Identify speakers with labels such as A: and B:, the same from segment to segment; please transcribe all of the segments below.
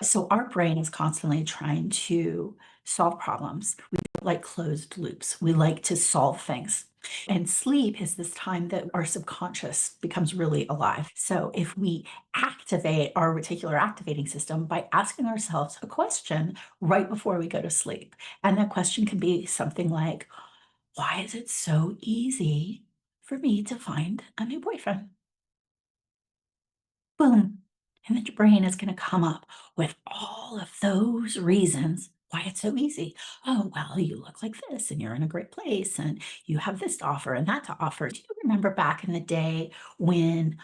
A: So our brain is constantly trying to solve problems. We don't like closed loops. We like to solve things. And sleep is this time that our subconscious becomes really alive. So if we activate our reticular activating system by asking ourselves a question right before we go to sleep, and that question can be something like, why is it so easy for me to find a new boyfriend? Boom. And then your brain is going to come up with all of those reasons why it's so easy. Oh, well, you look like this and you're in a great place and you have this to offer and that to offer. Do you remember back in the day when,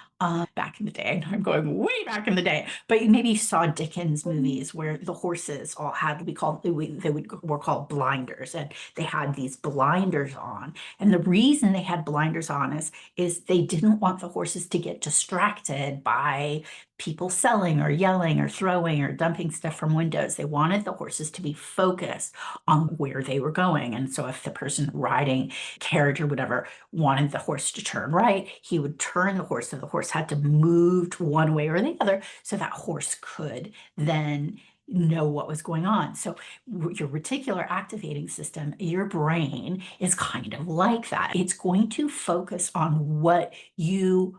A: back in the day, I know I'm going way back in the day, but you maybe saw Dickens movies where the horses all had to be called, were called blinders, and they had these blinders on. And the reason they had blinders on is they didn't want the horses to get distracted by people selling or yelling or throwing or dumping stuff from windows. They wanted the horses to be focused on where they were going. And so if the person riding carriage or whatever wanted the horse to turn right, he would turn the horse, so the horse had to move one way or the other so that horse could then know what was going on. So your reticular activating system, your brain is kind of like that. It's going to focus on what you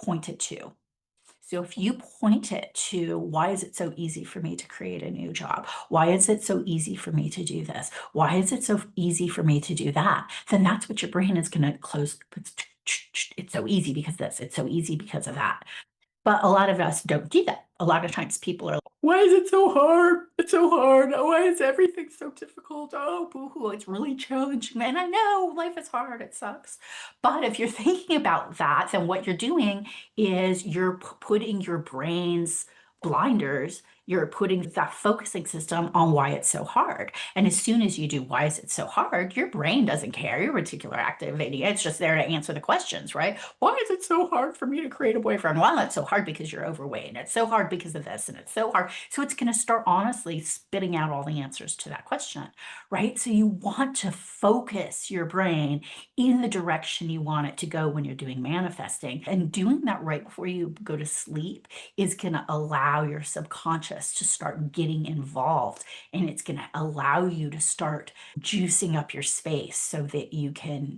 A: point it to. So if you point it to, why is it so easy for me to create a new job? Why is it so easy for me to do this? Why is it so easy for me to do that? Then that's what your brain is going to close. It's so easy because this, it's so easy because of that. But a lot of us don't do that. A lot of times people are like, why is it so hard? It's so hard. Oh, why is everything so difficult? Oh, boo-hoo, it's really challenging. And I know life is hard, it sucks. But if you're thinking about that, then what you're doing is you're putting your brain's blinders, you're putting that focusing system on why it's so hard. And as soon as you do, why is it so hard? Your brain doesn't care. Your reticular activating, it's just there to answer the questions, right? Why is it so hard for me to create a boyfriend? Well, it's so hard because you're overweight, and it's so hard because of this, and it's so hard. So it's going to start honestly spitting out all the answers to that question, right? So you want to focus your brain in the direction you want it to go when you're doing manifesting. And doing that right before you go to sleep is going to allow your subconscious to start getting involved, and it's going to allow you to start juicing up your space so that you can